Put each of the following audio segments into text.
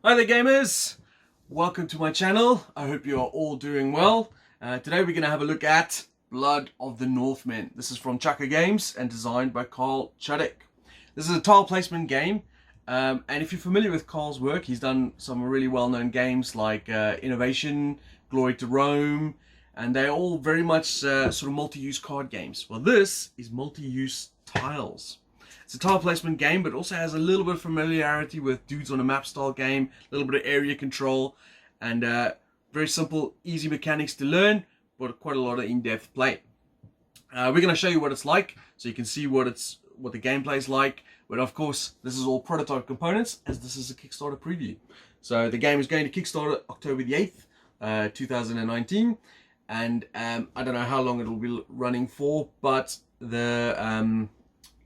Hi there gamers, welcome to my channel. I hope you are all doing well. Today we're going to have a look at Blood of the Northmen. This is from Chaka Games and designed by Carl Chudyks. This is a tile placement game, and if you're familiar with Carl's work, he's done some really well-known games like Innovation, Glory to Rome, and they're all very much sort of multi-use card games. Well, this is multi-use tiles. It's a tile placement game, but also has a little bit of familiarity with dudes on a map style game, a little bit of area control, and very simple, easy mechanics to learn, but quite a lot of in-depth play. We're going to show you what it's like, so you can see what the gameplay is like. But of course, this is all prototype components, as this is a Kickstarter preview. So the game is going to Kickstarter October the 8th, 2019, and I don't know how long it will be running for, but the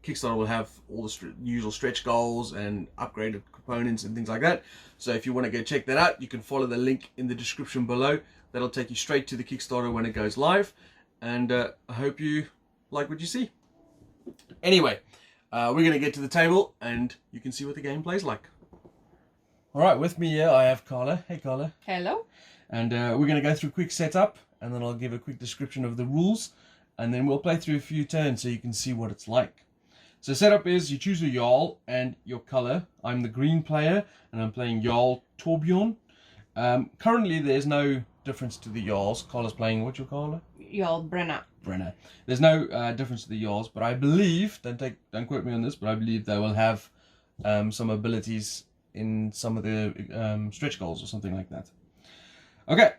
Kickstarter will have all the usual stretch goals and upgraded components and things like that. So if you want to go check that out, you can follow the link in the description below. That'll take you straight to the Kickstarter when it goes live. And I hope you like what you see. Anyway, we're going to get to the table and you can see what the gameplay is like. Alright, with me here I have Carla. Hey Carla. Hello. And we're going to go through a quick setup, and then I'll give a quick description of the rules, and then we'll play through a few turns so you can see what it's like. So setup is you choose a Jarl and your color. I'm the green player and I'm playing Jarl Torbjorn. Currently there's no difference to the Jarls. Carla's playing, what's your color? Jarl Brenna. Brenna. There's no difference to the Jarls, but I believe, don't quote me on this, but I believe they will have some abilities in some of the stretch goals or something like that. Okay,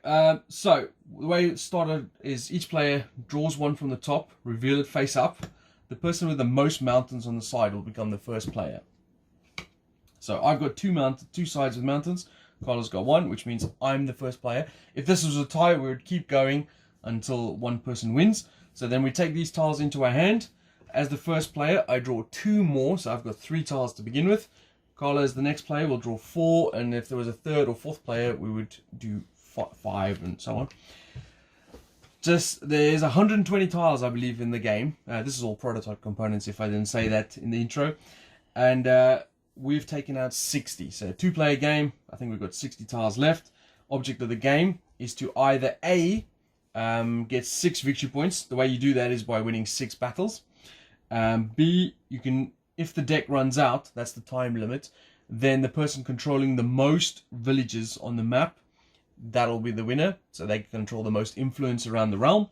so the way it started is each player draws one from the top, reveal it face up. The person with the most mountains on the side will become the first player. So I've got two sides with mountains. Carla's got one, which means I'm the first player. If this was a tie, we would keep going until one person wins. So then we take these tiles into our hand. As the first player, I draw two more, so I've got 3 tiles to begin with. Carla, as the next player, will draw 4, and if there was a third or fourth player, we would do 5 and so on. There's 120 tiles, I believe, in the game. This is all prototype components, if I didn't say that in the intro. And we've taken out 60. So 2-player game, I think we've got 60 tiles left. Object of the game is to either A, get 6 victory points. The way you do that is by winning 6 battles. B, you can, if the deck runs out, that's the time limit, then the person controlling the most villages on the map, that'll be the winner, so they can control the most influence around the realm.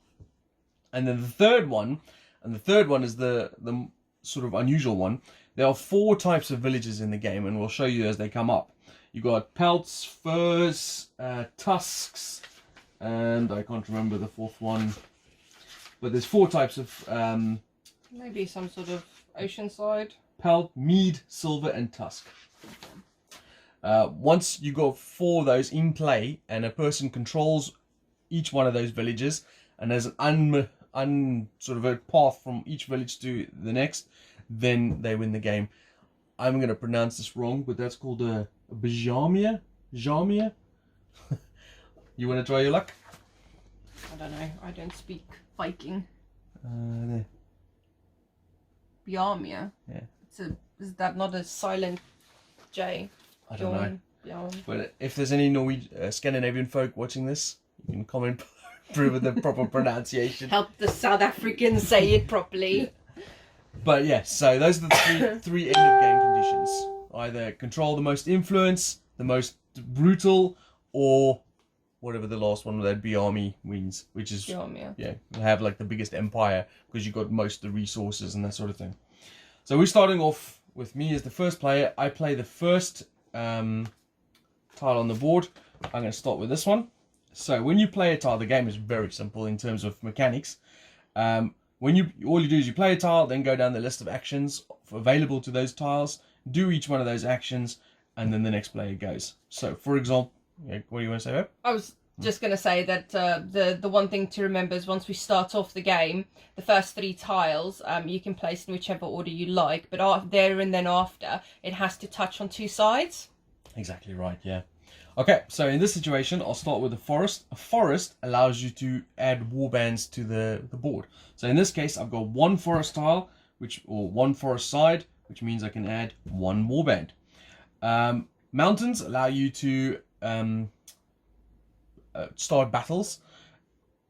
And then the third one is the sort of unusual one. There are 4 types of villages in the game, and we'll show you as they come up. You got pelts, furs, tusks, and I can't remember the 4th one. But there's 4 types of Maybe some sort of oceanside. Pelt, mead, silver, and tusk. Once you got 4 of those in play and a person controls each one of those villages, and there's an sort of a path from each village to the next, then they win the game. I'm going to pronounce this wrong, but that's called a Bajamia? Jamia? You want to try your luck? I don't know. I don't speak Viking. There. Biamia. Yeah. Is that not a silent J? I don't know. Bjorn. But if there's any Scandinavian folk watching this, you can comment below with the proper pronunciation. Help the South Africans say it properly. But yeah, so those are the three end of game conditions. Either control the most influence, the most brutal, or whatever the last one would be, army wins, which is Biamia. yeah, have like the biggest empire because you got most of the resources and that sort of thing. So we're starting off with me as the first player. I play the first tile on the board. I'm going to start with this one. So when you play a tile, the game is very simple in terms of mechanics. All you do is you play a tile, then go down the list of actions available to those tiles, do each one of those actions, and then the next player goes. So for example, what do you want to say, Beb? I was just going to say that the one thing to remember is once we start off the game, the first 3 tiles you can place in whichever order you like, but there and then after, it has to touch on 2 sides. Exactly right, yeah. Okay, so in this situation, I'll start with a forest. A forest allows you to add warbands to the board. So in this case, I've got 1 forest tile, or 1 forest side, which means I can add 1 warband. Mountains allow you to start battles.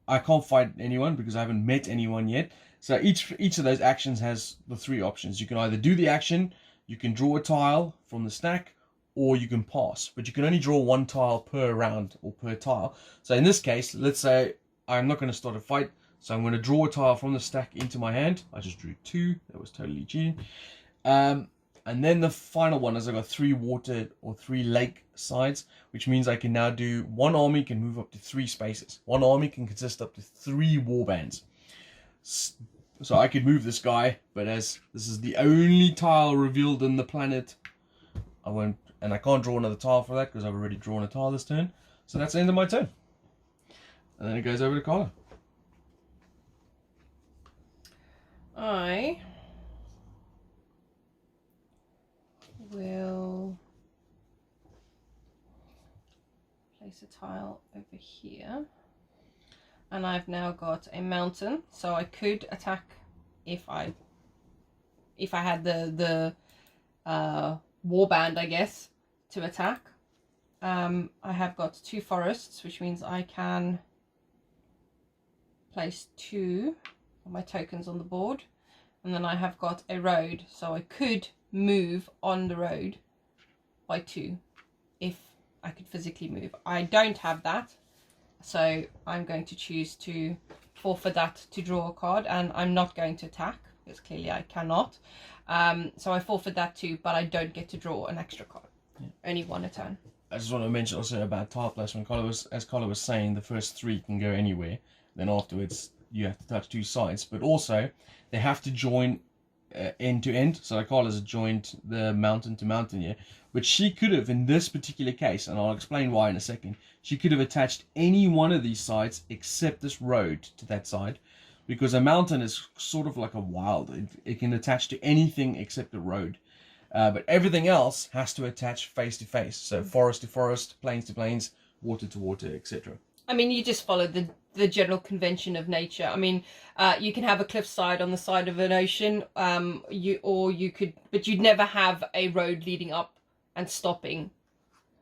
I can't fight anyone because I haven't met anyone yet. So each of those actions has the 3 options. You can either do the action, you can draw a tile from the stack, or you can pass. But you can only draw 1 tile per round or per tile. So in this case, let's say I'm not going to start a fight. So I'm going to draw a tile from the stack into my hand. I just drew 2. That was totally cheating. And then the final one is I've got 3 water or 3 lake sides, which means I can now do 1 army can move up to 3 spaces. 1 army can consist up to 3 warbands. So I could move this guy, but as this is the only tile revealed in the planet, I won't, and I can't draw another tile for that because I've already drawn a tile this turn. So that's the end of my turn. And then it goes over to Carla. I will place a tile over here, and I've now got a mountain, so I could attack if I had the warband, I guess, to attack. I have got 2 forests, which means I can place 2 of my tokens on the board, and then I have got a road, so I could move on the road by 2 if I could physically move. I don't have that, so I'm going to choose to forfeit that to draw a card, and I'm not going to attack because clearly I cannot. So I forfeit that too, but I don't get to draw an extra card. Yeah. Only 1 a turn. I just want to mention also about tile placement. As Carla was saying, the first 3 can go anywhere. Then afterwards you have to touch 2 sides, but also they have to join end to end. So Carla's joined the mountain to mountain here, but she could have, in this particular case, and I'll explain why in a second, she could have attached any one of these sides except this road to that side, because a mountain is sort of like a wild. It can attach to anything except the road, but everything else has to attach face to face. So forest to forest, plains to plains, water to water, etc. I mean, you just follow the general convention of nature. I mean, you can have a cliffside on the side of an ocean, you could, but you'd never have a road leading up and stopping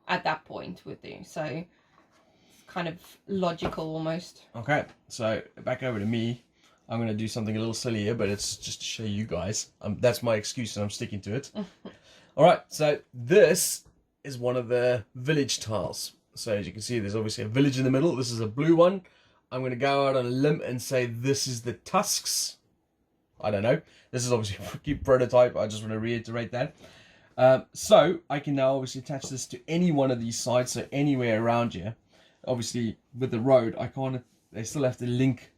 at that point with you. So it's kind of logical almost. Okay, so back over to me. I'm going to do something a little silly here, but it's just to show you guys. That's my excuse and I'm sticking to it. Alright, so this is one of the village tiles. So as you can see, there's obviously a village in the middle. This is a blue one. I'm going to go out on a limb and say this is the tusks. I don't know. This is obviously a cute prototype. I just want to reiterate that. So I can now obviously attach this to any one of these sides, so anywhere around here. Obviously, with the road, I can't. They still have to link.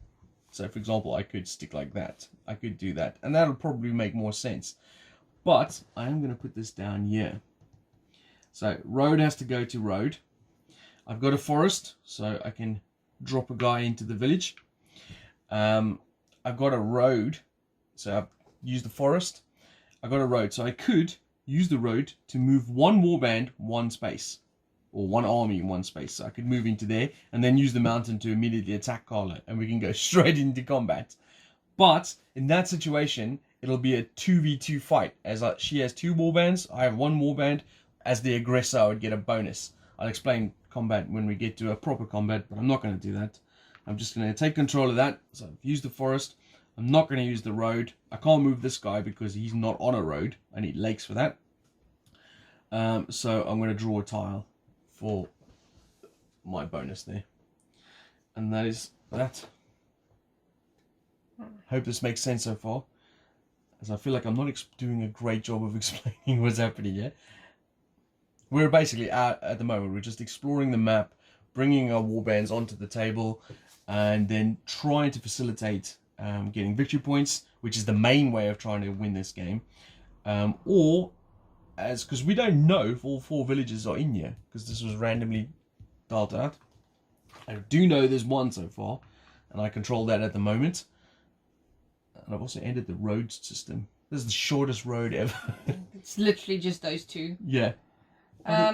So, for example, I could stick like that. I could do that, and that'll probably make more sense. But I am going to put this down here. So road has to go to road. I've got a forest, so I can drop a guy into the village. I've got a road, so I've used the forest. I've got a road, so I could use the road to move 1 warband 1 space, or 1 army 1 space. So I could move into there and then use the mountain to immediately attack Carla, and we can go straight into combat. But in that situation, it'll be a 2v2 fight, as she has 2 warbands, I have 1 warband. As the aggressor, I would get a bonus. I'll explain combat when we get to a proper combat, but I'm not going to do that. I'm just going to take control of that. So I've used the forest. I'm not going to use the road. I can't move this guy because he's not on a road. I need lakes for that. So I'm going to draw a tile for my bonus there. And that is that. Hope this makes sense so far, as I feel like I'm not doing a great job of explaining what's happening here. We're basically at the moment, we're just exploring the map, bringing our warbands onto the table, and then trying to facilitate getting victory points, which is the main way of trying to win this game. Because we don't know if all 4 villages are in here, because this was randomly dialed out. I do know there's 1 so far, and I control that at the moment. And I've also ended the road system. This is the shortest road ever. It's literally just those 2. Yeah.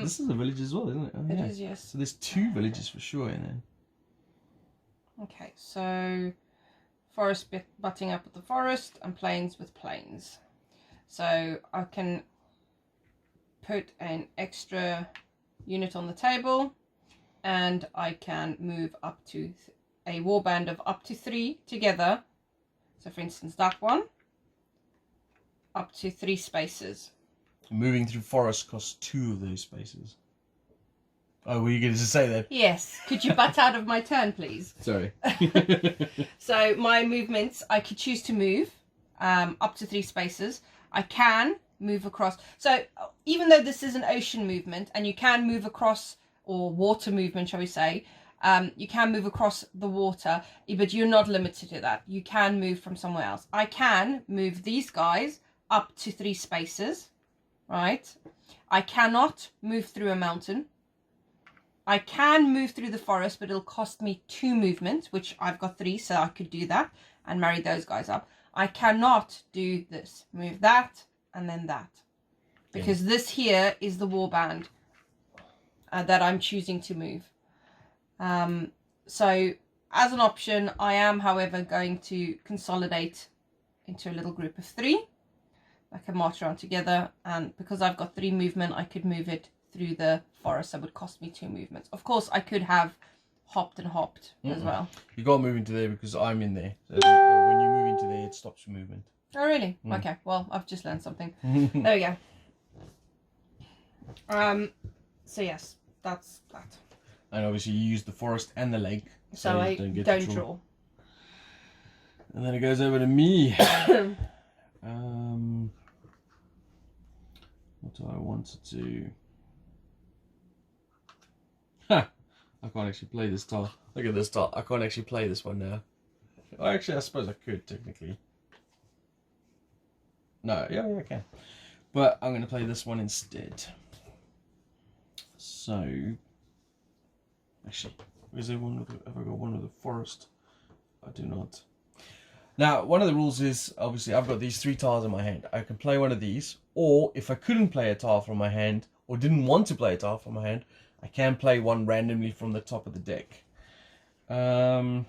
This is a village as well, isn't it? Oh, it yeah. is, yes. So there's 2 villages for sure in there. Okay, so forest butting up with the forest and plains with plains. So I can put an extra unit on the table, and I can move up to a warband of up to 3 together. So for instance, that one, up to 3 spaces. Moving through forest costs 2 of those spaces. Oh, were you going to say that? Yes. Could you butt out of my turn, please? Sorry. So my movements, I could choose to move up to 3 spaces. I can move across. So even though this is an ocean movement, and you can move across, or water movement, shall we say, you can move across the water, but you're not limited to that. You can move from somewhere else. I can move these guys up to 3 spaces, right? I cannot move through a mountain. I can move through the forest, but it'll cost me 2 movement, which I've got 3, so I could do that and marry those guys up. I cannot do this. Move that and then that. Because this here is the warband that I'm choosing to move. So as an option, I am, however, going to consolidate into a little group of 3. I can march around together, and because I've got 3 movement, I could move it through the forest. That would cost me 2 movements. Of course, I could have hopped and hopped as well. You got to move into there because I'm in there. So when you move into there, it stops movement. Oh, really? Okay, well, I've just learned something. There we go. So yes, that's that. And obviously you use the forest and the lake. So I don't draw. And then it goes over to me. What do I want to do? Ha! I can't actually play this tile. Look at this tile. I can't actually play this one now. Well, actually, I suppose I could, technically. No, yeah, I can. But I'm going to play this one instead. So, actually, is there one with the, have I got one with the forest? I do not. Now, one of the rules is, obviously, I've got these 3 tiles in my hand. I can play one of these, or if I couldn't play a tile from my hand, or didn't want to play a tile from my hand, I can play one randomly from the top of the deck. You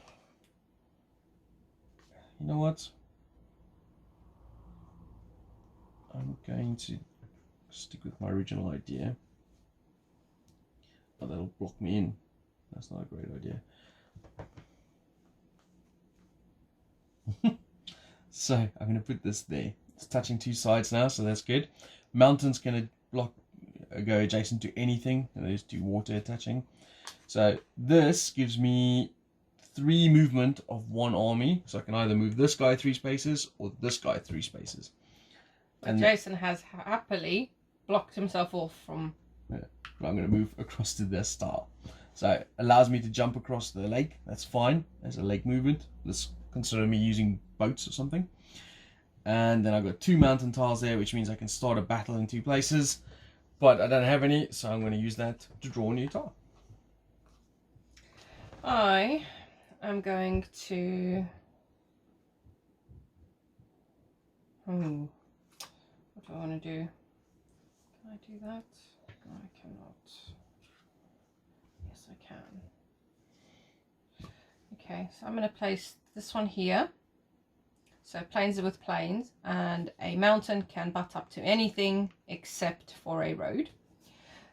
know what? I'm going to stick with my original idea. But that'll block me in. That's not a great idea. So I'm going to put this there. It's touching 2 sides now, so that's good. Mountain's going to block, go adjacent to anything. And there's 2 water attaching. So this gives me 3 movement of 1 army. So I can either move this guy 3 spaces or this guy 3 spaces. And Jason has happily blocked himself off from... Yeah, but I'm going to move across to this star. So it allows me to jump across the lake. That's fine. There's a lake movement. Let's consider me using boats or something. And then I've got 2 mountain tiles there, which means I can start a battle in 2 places. But I don't have any, so I'm going to use that to draw a new tile. I am going to... What do I want to do? Can I do that? No, I cannot. Yes, I can. Okay, so I'm going to place this one here. So plains are with plains, and a mountain can butt up to anything except for a road.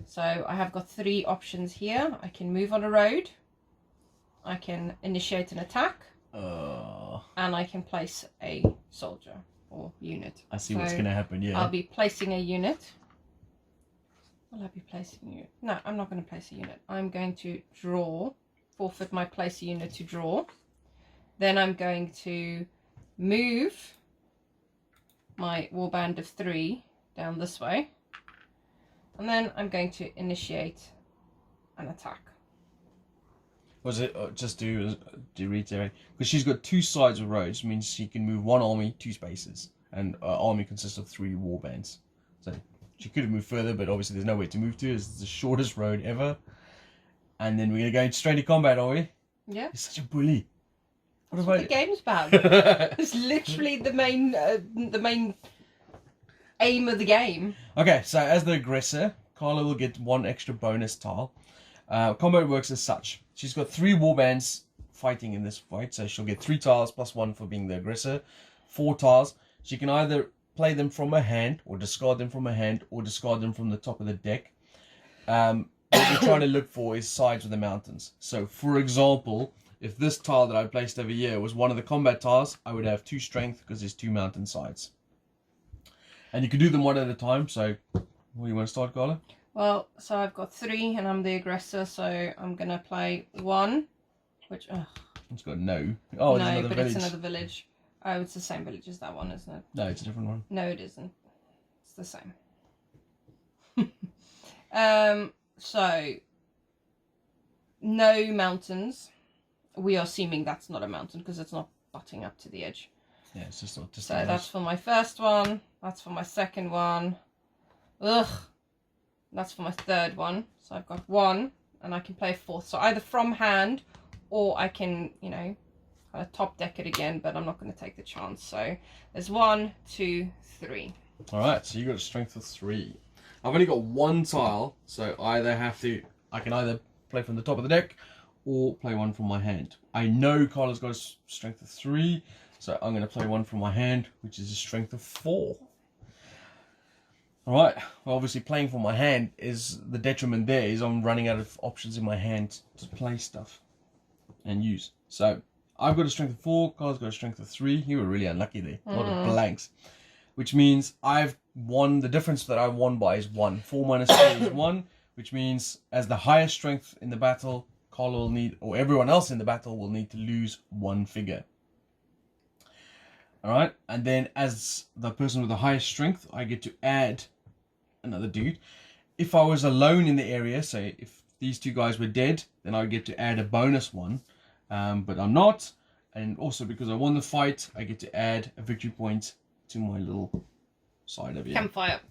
So I have got 3 options here. I can move on a road, I can initiate an attack, and I can place a soldier or unit. I see what's going to happen, yeah. I'll be placing a unit. Will I be placing a unit? No, I'm not going to place a unit. I'm going to draw, forfeit my place a unit to draw. Then I'm going to move my warband of 3 down this way. And then I'm going to initiate an attack. Was it just to reiterate? Because she's got 2 sides of roads, means she can move 1 army 2 spaces, and army consists of 3 warbands. So she could have moved further, but obviously there's nowhere to move to. It's the shortest road ever. And then we're gonna go straight to combat, are we? Yeah. You're such a bully. That's what the game's about. It's literally the main aim of the game. Okay, so as the aggressor, Carla will get 1 extra bonus tile. Combat works as such. She's got 3 warbands fighting in this fight, so she'll get 3 tiles plus 1 for being the aggressor. 4 tiles. She can either play them from a hand, or discard them from a hand, or discard them from the top of the deck. What you're trying to look for is sides of the mountains. So, for example, if this tile that I placed over here was one of the combat tiles, I would have 2 strength because there's 2 mountain sides. And you can do them one at a time. So, where you want to start, Carla? Well, so I've got 3 and I'm the aggressor, so I'm going to play 1, which... It's got no. Oh, it's no, another but village. it's another village. Oh, it's the same village as that one, isn't it? No, it's a different one. No, it isn't. It's the same. So, no mountains. We are assuming that's not a mountain because it's not butting up to the edge. Yeah, it's just not. So that's for my first one. That's for my second one. Ugh. That's for my third one. So I've got 1, and I can play a 4th. So either from hand, or I can, you know, kind of top deck it again. But I'm not going to take the chance. So there's 1, 2, 3. All right. So you got a strength of 3. I've only got 1 tile, so I can either play from the top of the deck or play 1 from my hand. I know Carla's got a strength of 3, so I'm going to play 1 from my hand, which is a strength of 4. All right. Well, obviously, playing from my hand is the detriment. There is I'm running out of options in my hand to play stuff and use. So I've got a strength of 4. Carla's got a strength of 3. You were really unlucky there. A lot of blanks. Which means I've won, the difference that I won by is 1. 4 minus 3 is 1, which means as the highest strength in the battle, Carla will need, or everyone else in the battle will need to lose 1 figure. Alright, and then as the person with the highest strength, I get to add another dude. If I was alone in the area, say if these 2 guys were dead, then I get to add a bonus 1. But I'm not, and also because I won the fight, I get to add a victory point to my little side over here.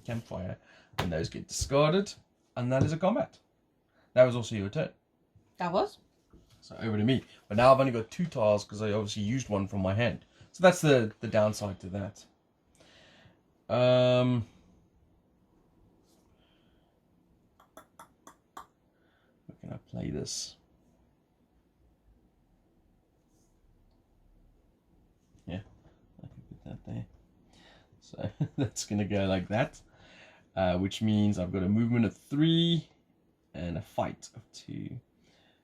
Campfire. And those get discarded. And that is a combat. That was also your turn. That was. So over to me. But now I've only got 2 tiles because I obviously used 1 from my hand. So that's the downside to that. Where can I play this? Yeah, I can put that there. So that's going to go like that, which means I've got a movement of 3 and a fight of 2.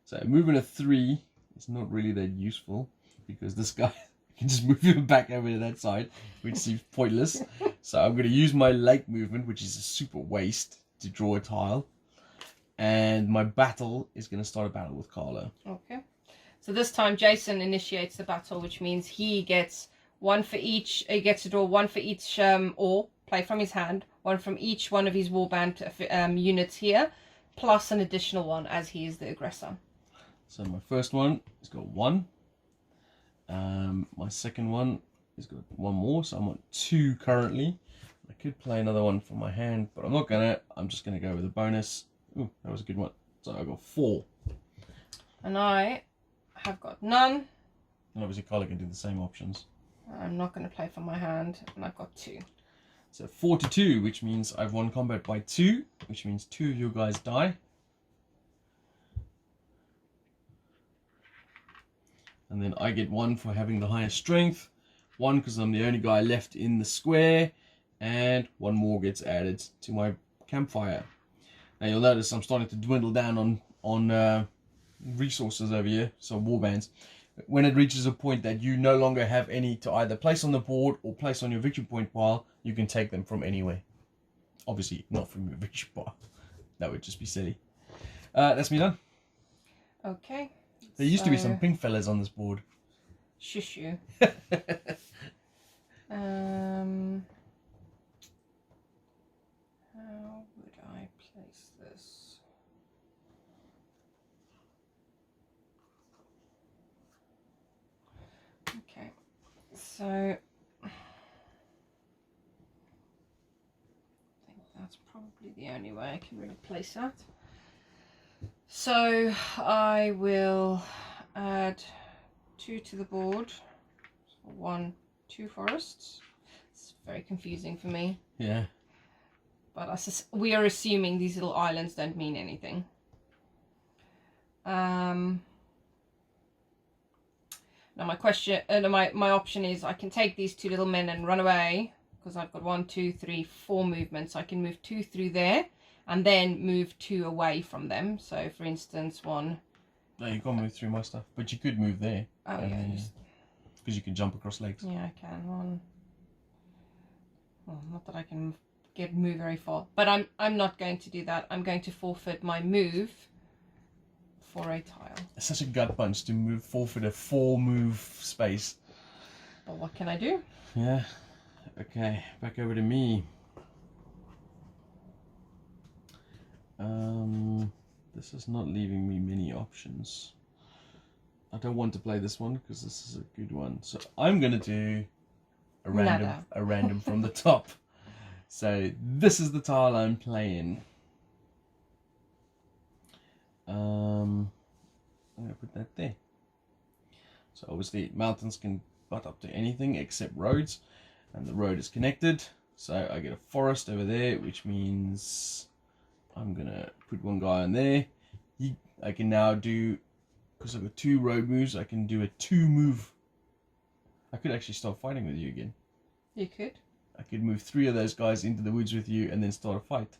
So a movement of 3 is not really that useful because this guy can just move him back over to that side, which seems pointless. So I'm going to use my lake movement, which is a super waste, to draw a tile. And my battle is going to start a battle with Carla. Okay. So this time Jason initiates the battle, which means he gets 1 for each. He gets to draw 1 for each or play from his hand, 1 from each one of his warband units here, plus an additional 1 as he is the aggressor. So my first one has got 1. My second one has got 1 more, so I'm on 2 currently. I could play another one from my hand, but I'm not gonna. I'm just gonna go with a bonus. Ooh, that was a good one. So I got 4. And I have got none. And obviously Carla can do the same options. I'm not going to play from my hand, and I've got 2. So 4 to 2, which means I've won combat by 2, which means 2 of you guys die. And then I get 1 for having the highest strength, 1 because I'm the only guy left in the square, and 1 more gets added to my campfire. Now you'll notice I'm starting to dwindle down on resources over here, so warbands. When it reaches a point that you no longer have any to either place on the board or place on your victory point pile, you can take them from anywhere. Obviously not from your victory pile. That would just be silly. That's me done. Okay. There used to be some pink fellas on this board. Shush you. How would I place this? Okay, so I think that's probably the only way I can really place that. So I will add 2 to the board. 1, 2 forests. It's very confusing for me. Yeah. But we are assuming these little islands don't mean anything. Now my question, my option is I can take these 2 little men and run away, because I've got 1, 2, 3, 4 movements. I can move 2 through there and then move 2 away from them. So for instance, 1. No, you can't move through my stuff, but you could move there. Oh yeah, because you can jump across legs. Yeah, I can. 1. Well, not that I can move very far, but I'm not going to do that. I'm going to forfeit my move for a tile. It's such a gut punch to forfeit a 4 move space. But what can I do? Yeah. Okay, back over to me. This is not leaving me many options. I don't want to play this one because this is a good one. So I'm gonna do a random from the top. So this is the tile I'm playing. I'm gonna put that there. So obviously mountains can butt up to anything except roads, and the road is connected. So I get a forest over there, which means I'm gonna put one guy on there. I can now do, because I've got 2 road moves, I can do a 2 move. I could actually start fighting with you again. You could. I could move 3 of those guys into the woods with you and then start a fight.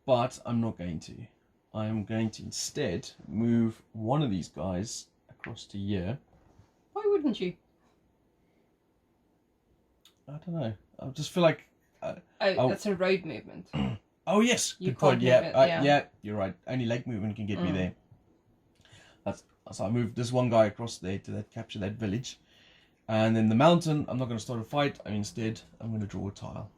But I'm not going to. I'm going to instead move one of these guys across to here. Why wouldn't you? I don't know. I just feel like... that's a road movement. Oh yes, You good point. can't Yeah, move it, yeah, you're right. Only leg movement can get me there. So I moved this one guy across there to capture that village, and then the mountain. I'm not going to start a fight. Instead, I'm going to draw a tile.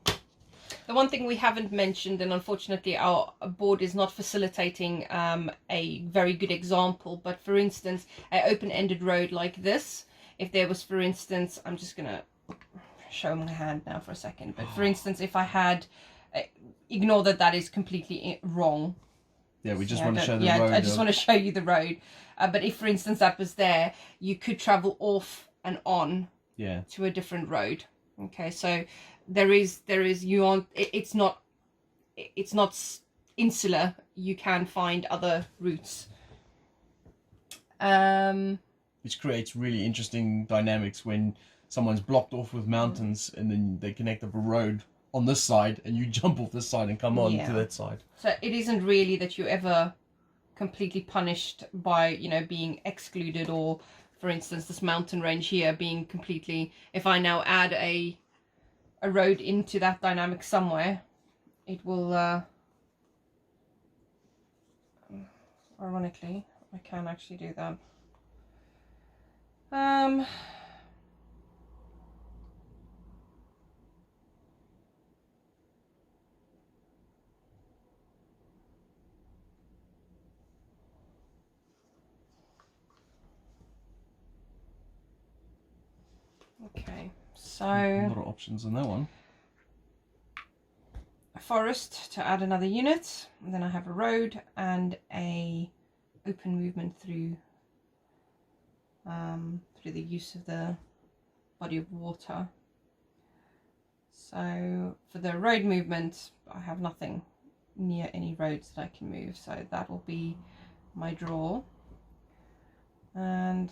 The one thing we haven't mentioned, and unfortunately our board is not facilitating a very good example, but for instance, an open-ended road like this, if there was, for instance, I'm just going to show my hand now for a second, but for instance, if I had, ignore that is completely wrong. Yeah, we just want to show the road. Yeah, I just want to show you the road. But if, for instance, that was there, you could travel off and on to a different road. Okay, so it's not insular. You can find other routes. Which creates really interesting dynamics when someone's blocked off with mountains and then they connect up a road on this side and you jump off this side and come on to that side. So it isn't really that you're ever completely punished by, being excluded, or for instance this mountain range here being completely, if I now add a road into that dynamic somewhere, it will ironically I can actually do that. Okay, so a lot of options on that one. A forest to add another unit, and then I have a road and a open movement through the use of the body of water. So for the road movement, I have nothing near any roads that I can move, so that will be my draw. And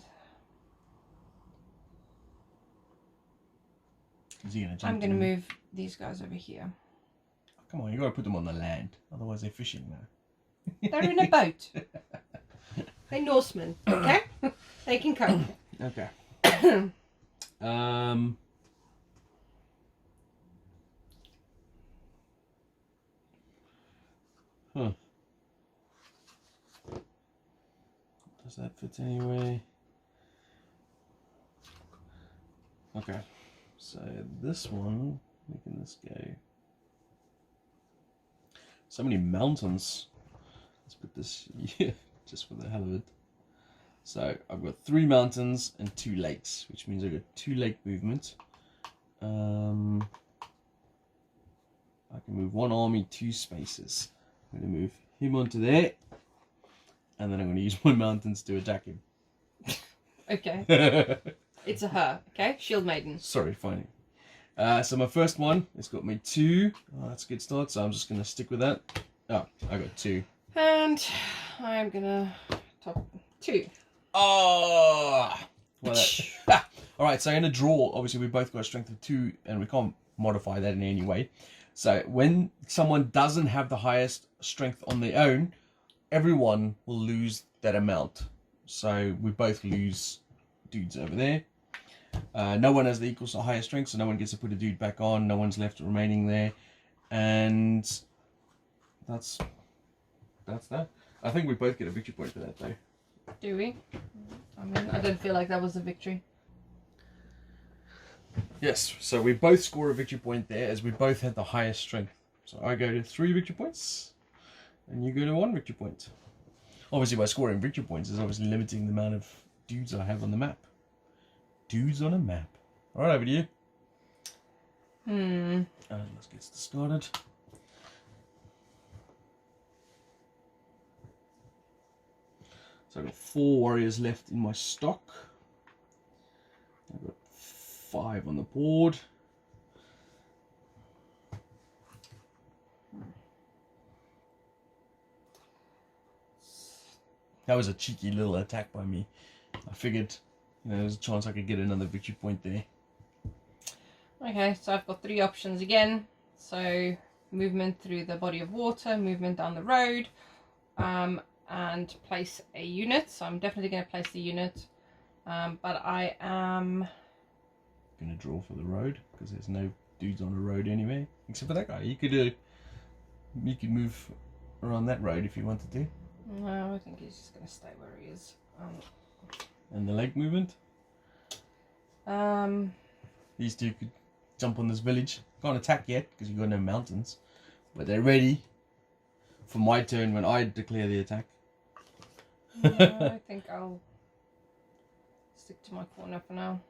I'm going to move these guys over here. Oh, come on, you got to put them on the land, otherwise they're fishing now. They're in a boat. They're Norsemen, okay? They can cope. Okay. Does that fit anyway? Okay. So this one, making this go. So many mountains. Let's put this here, just for the hell of it. So I've got 3 mountains and 2 lakes, which means I've got 2 lake movement. I can move 1 army 2 spaces. I'm going to move him onto there, and then I'm going to use my mountains to attack him. Okay. It's a her, okay? Shield Maiden. Sorry, fine. So my first one, it's got me 2. Oh, that's a good start, so I'm just going to stick with that. Oh, I got 2. And I'm going to top 2. Oh! All right, so in a draw, obviously we both got a strength of 2, and we can't modify that in any way. So when someone doesn't have the highest strength on their own, everyone will lose that amount. So we both lose dudes over there. No one has the equals to higher strength, so no one gets to put a dude back on. No one's left remaining there, and that's that. I think we both get a victory point for that, though. Do we? I mean, I don't feel like that was a victory. Yes, so we both score a victory point there, as we both had the highest strength. So I go to 3 victory points, and you go to 1 victory point. Obviously, by scoring victory points is obviously limiting the amount of dudes I have on the map. Dudes on a map. All right, over to you. Let's get started. So I've got 4 warriors left in my stock. I've got 5 on the board. That was a cheeky little attack by me. I figured, there's a chance I could get another victory point there. Okay, so I've got 3 options again. So movement through the body of water, movement down the road, and place a unit. So I'm definitely going to place the unit, but I am going to draw for the road because there's no dudes on the road anyway, except for that guy. You could move around that road if you wanted to. No, I think he's just going to stay where he is. And the leg movement. These 2 could jump on this village. Can't attack yet because you've got no mountains, but they're ready for my turn when I declare the attack. I think I'll stick to my corner for now.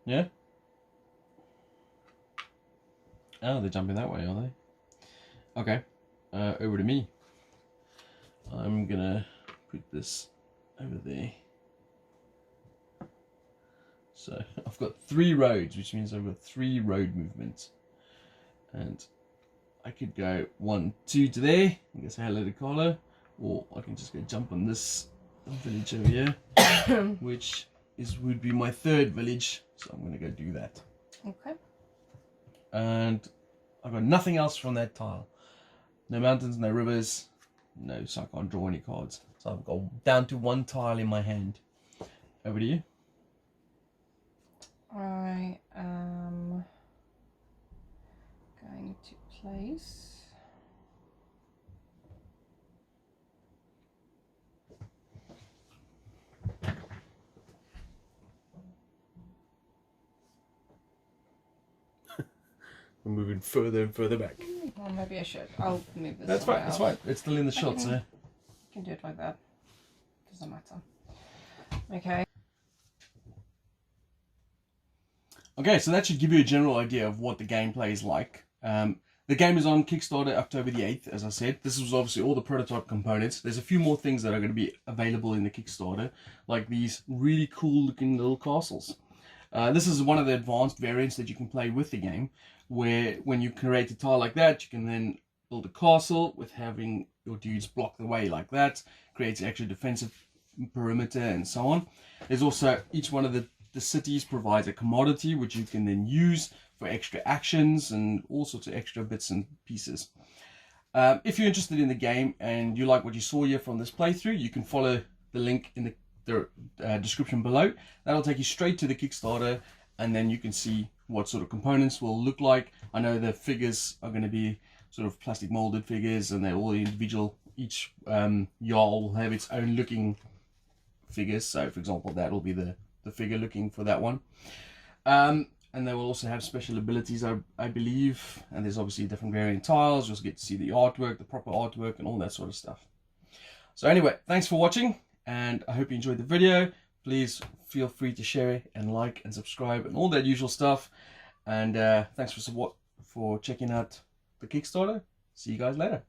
Yeah? Oh, they're jumping that way, are they? Okay. Over to me. I'm gonna put this over there. So I've got 3 roads, which means I've got 3 road movements. And I could go 1, 2 to there, I guess hello to Carlo, or I can just go jump on this village over here, which would be my 3rd village, so I'm going to go do that. Okay. And I've got nothing else from that tile. No mountains, no rivers, no, so I can't draw any cards. So I've got down to 1 tile in my hand. Over to you. I am going to place We're moving further and further back. well, maybe I should. I'll move this. That's fine. It's fine. It's still in the shot, so. You can do it like that. Doesn't matter. Okay. Okay, so that should give you a general idea of what the gameplay is like. The game is on Kickstarter October the 8th, as I said. This was obviously all the prototype components. There's a few more things that are going to be available in the Kickstarter, like these really cool looking little castles. This is one of the advanced variants that you can play with the game, where when you create a tile like that, you can then build a castle with having your dudes block the way like that, creates extra defensive perimeter and so on. There's also, each one of the cities provides a commodity which you can then use for extra actions and all sorts of extra bits and pieces. If you're interested in the game and you like what you saw here from this playthrough, you can follow the link in the description below. That'll take you straight to the Kickstarter, and then you can see what sort of components will look like. I know the figures are going to be sort of plastic molded figures, and they're all individual. Each Jarl will have its own looking figures. So for example, that will be the figure looking for that one. And they will also have special abilities, I believe. And there's obviously different variant tiles. You'll get to see the artwork, the proper artwork, and all that sort of stuff. So anyway, thanks for watching, and I hope you enjoyed the video. Please feel free to share and like and subscribe and all that usual stuff. And thanks for checking out the Kickstarter. See you guys later.